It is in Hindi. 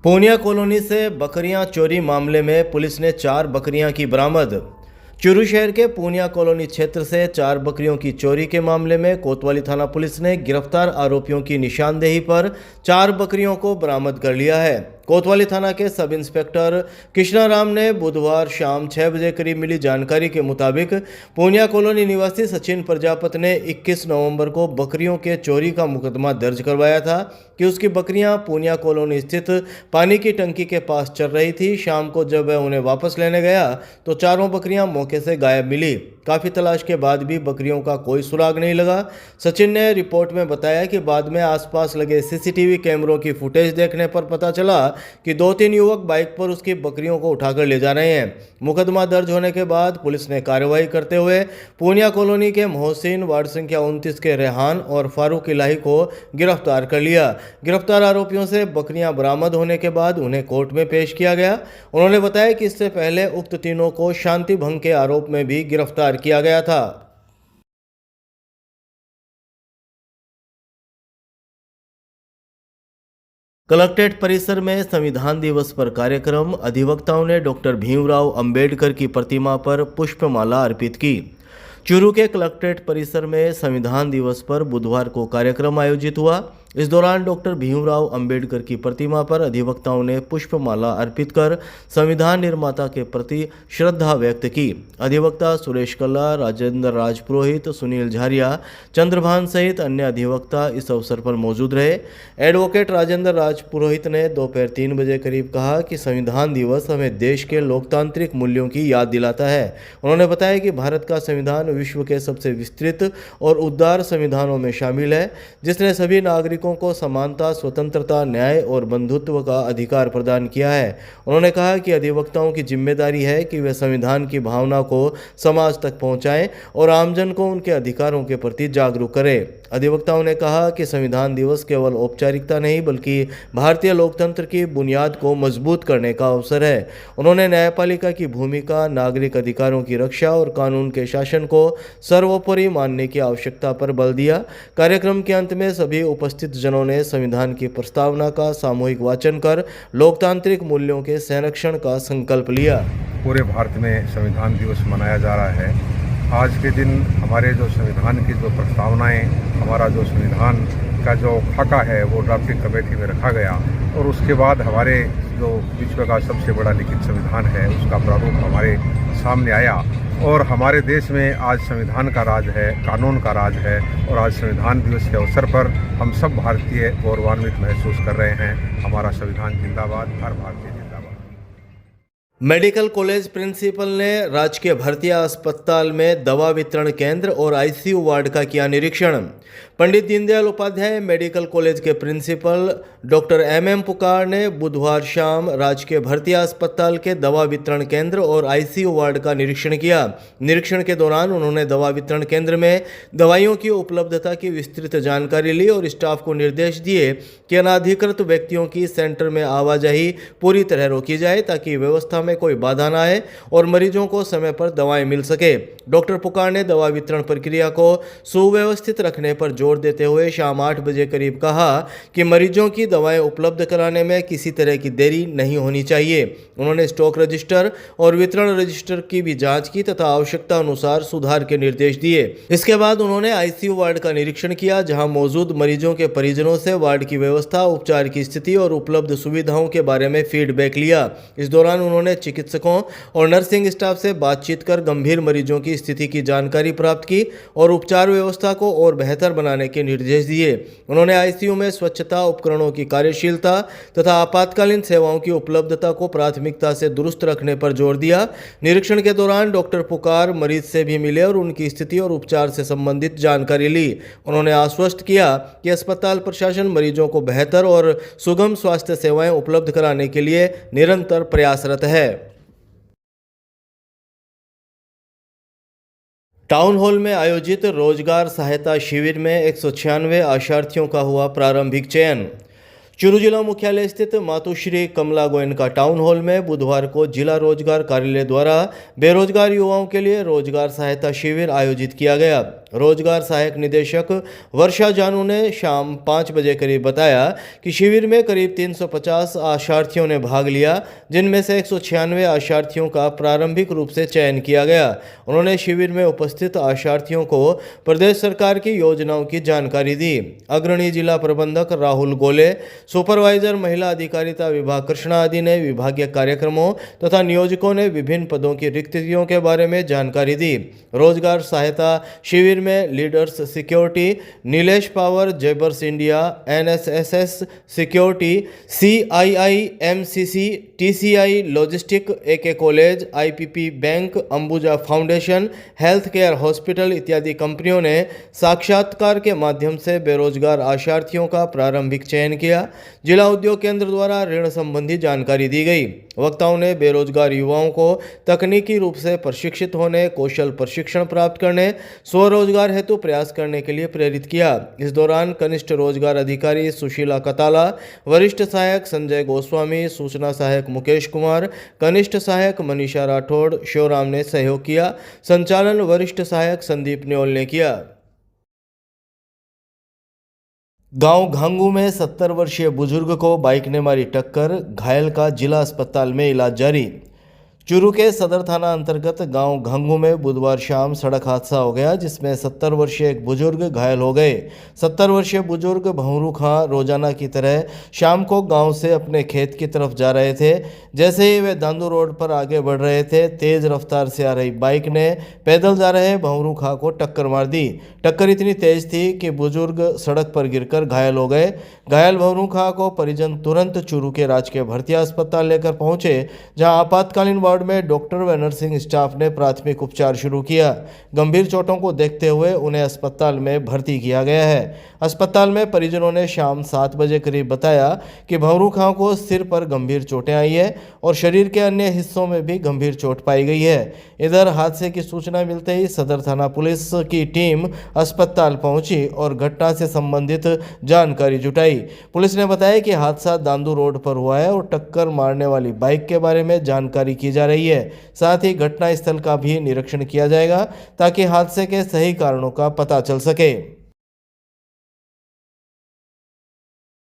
पूनिया कॉलोनी से बकरियां चोरी मामले में पुलिस ने 4 बकरियां की बरामद। चूरू शहर के पूनिया कॉलोनी क्षेत्र से 4 बकरियों की चोरी के मामले में कोतवाली थाना पुलिस ने गिरफ्तार आरोपियों की निशानदेही पर 4 बकरियों को बरामद कर लिया है। कोतवाली थाना के सब इंस्पेक्टर कृष्णाराम ने बुधवार शाम 6 बजे करीब मिली जानकारी के मुताबिक पूनिया कॉलोनी निवासी सचिन प्रजापति ने 21 नवंबर को बकरियों के चोरी का मुकदमा दर्ज करवाया था कि उसकी बकरियां पूनिया कॉलोनी स्थित पानी की टंकी के पास चल रही थी। शाम को जब वह उन्हें वापस लेने गया तो चारों बकरियां मौके से गायब मिली। काफ़ी तलाश के बाद भी बकरियों का कोई सुराग नहीं लगा। सचिन ने रिपोर्ट में बताया कि बाद में आसपास लगे सीसीटीवी कैमरों की फुटेज देखने पर पता चला कि 2-3 युवक बाइक पर उसकी बकरियों को उठाकर ले जा रहे हैं। मुकदमा दर्ज होने के बाद पुलिस ने कार्रवाई करते हुए पूनिया कॉलोनी के मोहसिन, वार्ड संख्या 29 के रेहान और फारूक इलाही को गिरफ्तार कर लिया। गिरफ्तार आरोपियों से बकरियां बरामद होने के बाद उन्हें कोर्ट में पेश किया गया। उन्होंने बताया कि इससे पहले उक्त तीनों को शांति भंग के आरोप में भी गिरफ्तार किया गया था। कलेक्ट्रेट परिसर में संविधान दिवस पर कार्यक्रम। अधिवक्ताओं ने डॉक्टर भीमराव अंबेडकर की प्रतिमा पर पुष्पमाला अर्पित की। चूरू के कलेक्ट्रेट परिसर में संविधान दिवस पर बुधवार को कार्यक्रम आयोजित हुआ। इस दौरान डॉक्टर भीमराव अंबेडकर की प्रतिमा पर अधिवक्ताओं ने पुष्पमाला अर्पित कर संविधान निर्माता के प्रति श्रद्धा व्यक्त की। अधिवक्ता सुरेश कल्ला, राजेंद्र राजपुरोहित, सुनील झारिया, चंद्रभान सहित अन्य अधिवक्ता इस अवसर पर मौजूद रहे। एडवोकेट राजेंद्र राजपुरोहित ने दोपहर 3 बजे करीब कहा कि संविधान दिवस हमें देश के लोकतांत्रिक मूल्यों की याद दिलाता है। उन्होंने बताया कि भारत का संविधान विश्व के सबसे विस्तृत और उदार संविधानों में शामिल है, जिसने सभी नागरिकों को समानता, स्वतंत्रता, न्याय और बंधुत्व का अधिकार प्रदान किया है। उन्होंने कहा कि अधिवक्ताओं की जिम्मेदारी है कि वे संविधान की भावना को समाज तक पहुंचाएं और आमजन को उनके अधिकारों के प्रति जागरूक करें। अधिवक्ताओं ने कहा कि संविधान दिवस केवल औपचारिकता नहीं बल्कि भारतीय लोकतंत्र की बुनियाद को मजबूत करने का अवसर है। उन्होंने न्यायपालिका की भूमिका, नागरिक अधिकारों की रक्षा और कानून के शासन को सर्वोपरि मानने की आवश्यकता पर बल दिया। कार्यक्रम के अंत में सभी उपस्थित जनों ने संविधान की प्रस्तावना का सामूहिक वाचन कर लोकतांत्रिक मूल्यों के संरक्षण का संकल्प लिया। पूरे भारत में संविधान दिवस मनाया जा रहा है। आज के दिन हमारे जो संविधान की जो प्रस्तावनाएं, हमारा जो संविधान का जो खाका है वो ड्राफ्टिंग कमेटी में रखा गया और उसके बाद हमारे जो विश्व का सबसे बड़ा लिखित संविधान है उसका प्रारूप हमारे सामने आया और हमारे देश में आज संविधान का राज है, कानून का राज है और आज संविधान दिवस के अवसर पर हम सब भारतीय गौरवान्वित महसूस कर रहे हैं। हमारा संविधान जिंदाबाद, हर भारतीय जिंदाबाद। मेडिकल कॉलेज प्रिंसिपल ने राजकीय भर्तिया अस्पताल में दवा वितरण केंद्र और आईसीयू वार्ड का किया निरीक्षण। पंडित दीनदयाल उपाध्याय मेडिकल कॉलेज के प्रिंसिपल डॉक्टर एम पुकार ने बुधवार शाम राजकीय भर्तिया अस्पताल के दवा वितरण केंद्र और आईसीयू वार्ड का निरीक्षण किया। निरीक्षण के दौरान उन्होंने दवा वितरण केंद्र में दवाइयों की उपलब्धता की विस्तृत जानकारी ली और स्टाफ को निर्देश दिए कि अनाधिकृत व्यक्तियों की सेंटर में आवाजाही पूरी तरह रोकी जाए ताकि व्यवस्था में कोई बाधा न आए और मरीजों को समय पर दवाएं मिल सके। डॉक्टर पुकार ने दवा वितरण प्रक्रिया को सुव्यवस्थित रखने पर जोर देते हुए शाम 8 बजे करीब कहा कि मरीजों की दवाएं उपलब्ध कराने में किसी तरह की देरी नहीं होनी चाहिए। उन्होंने स्टॉक रजिस्टर और वितरण रजिस्टर की भी जांच की तथा आवश्यकता अनुसार सुधार के निर्देश दिए। इसके बाद उन्होंने आईसीयू वार्ड का निरीक्षण किया, जहां मौजूद मरीजों के परिजनों से वार्ड की व्यवस्था, उपचार की स्थिति और उपलब्ध सुविधाओं के बारे में फीडबैक लिया। इस दौरान उन्होंने चिकित्सकों और नर्सिंग स्टाफ से बातचीत कर गंभीर मरीजों की स्थिति की जानकारी प्राप्त की और उपचार व्यवस्था को और बेहतर बनाने के निर्देश दिए। उन्होंने आईसीयू में स्वच्छता, उपकरणों की कार्यशीलता तथा आपातकालीन सेवाओं की उपलब्धता को प्राथमिकता से दुरुस्त रखने पर जोर दिया। निरीक्षण के दौरान डॉक्टर पुकार मरीज से भी मिले और उनकी स्थिति और उपचार से संबंधित जानकारी ली। उन्होंने आश्वस्त किया कि अस्पताल प्रशासन मरीजों को बेहतर और सुगम स्वास्थ्य सेवाएं उपलब्ध कराने के लिए निरंतर प्रयासरत है। टाउन हॉल में आयोजित रोजगार सहायता शिविर में 196 आशार्थियों का हुआ प्रारंभिक चयन। चूरू जिला मुख्यालय स्थित मातुश्री कमला गोयनका टाउन हॉल में बुधवार को जिला रोजगार कार्यालय द्वारा बेरोजगार युवाओं के लिए रोजगार सहायता शिविर आयोजित किया गया। रोजगार सहायक निदेशक वर्षा जानू ने शाम 5 बजे करीब बताया कि शिविर में करीब 350 आशार्थियों ने भाग लिया, जिनमें से 196 आशार्थियों का प्रारंभिक रूप से चयन किया गया। उन्होंने शिविर में उपस्थित आशार्थियों को प्रदेश सरकार की योजनाओं की जानकारी दी। अग्रणी जिला प्रबंधक राहुल गोले, सुपरवाइजर महिला अधिकारिता विभाग कृष्णा आदि ने विभागीय कार्यक्रमों तथा नियोजकों ने विभिन्न पदों की रिक्तियों के बारे में जानकारी दी। रोजगार सहायता शिविर में लीडर्स सिक्योरिटी, नीलेश पावर, जेबर्स India, NSSS security, CII, MCC, TCI logistic, AK college, IPP bank, Ambuja foundation, health care hospital इत्यादि कंपनियों ने साक्षात्कार के माध्यम से बेरोजगार आशार्थियों का प्रारंभिक चयन किया। जिला उद्योग केंद्र द्वारा ऋण संबंधी जानकारी दी गई। वक्ताओं ने बेरोजगार युवाओं को तकनीकी रूप से प्रशिक्षित होने, कौशल प्रशिक्षण प्राप्त करने, स्वरोजगार हेतु प्रयास करने के लिए प्रेरित किया। इस दौरान कनिष्ठ रोजगार अधिकारी सुशीला कताला, वरिष्ठ सहायक संजय गोस्वामी, सूचना सहायक मुकेश कुमार, कनिष्ठ सहायक मनीषा राठौड़, शिवराम ने सहयोग किया। संचालन वरिष्ठ सहायक संदीप न्योल ने किया। गांव घांगू में 70 वर्षीय बुजुर्ग को बाइक ने मारी टक्कर, घायल का जिला अस्पताल में इलाज जारी। चूरू के सदर थाना अंतर्गत गांव घांगू में बुधवार शाम सड़क हादसा हो गया, जिसमें 70 वर्षीय एक बुजुर्ग घायल हो गए। 70 वर्षीय बुजुर्ग भंवरू खां रोजाना की तरह शाम को गांव से अपने खेत की तरफ जा रहे थे। जैसे ही वे दांदू रोड पर आगे बढ़ रहे थे, तेज रफ्तार से आ रही बाइक ने पैदल जा रहे भंवरू खां को टक्कर मार दी। टक्कर इतनी तेज थी कि बुजुर्ग सड़क पर गिरकर घायल हो गए। घायल भंवरू खां को परिजन तुरंत चूरू के राजकीय भर्तिया अस्पताल लेकर पहुंचे, जहां आपातकालीन वार्ड में डॉक्टर व नर्सिंग स्टाफ ने प्राथमिक उपचार शुरू किया। गंभीर चोटों को देखते हुए उन्हें अस्पताल में भर्ती किया गया है। अस्पताल में परिजनों ने शाम 7 बजे करीब बताया कि भंवरू खां को सिर पर गंभीर चोटें आई है और शरीर के अन्य हिस्सों में भी गंभीर चोट पाई गई है। इधर हादसे की सूचना मिलते ही सदर थाना पुलिस की टीम अस्पताल पहुंची और घटना से संबंधित जानकारी जुटाई। पुलिस ने बताया कि हादसा दांदू रोड पर हुआ है और टक्कर मारने वाली बाइक के बारे में जानकारी की जा रही है। साथ ही घटनास्थल का भी निरीक्षण किया जाएगा ताकि हादसे के सही कारणों का पता चल सके।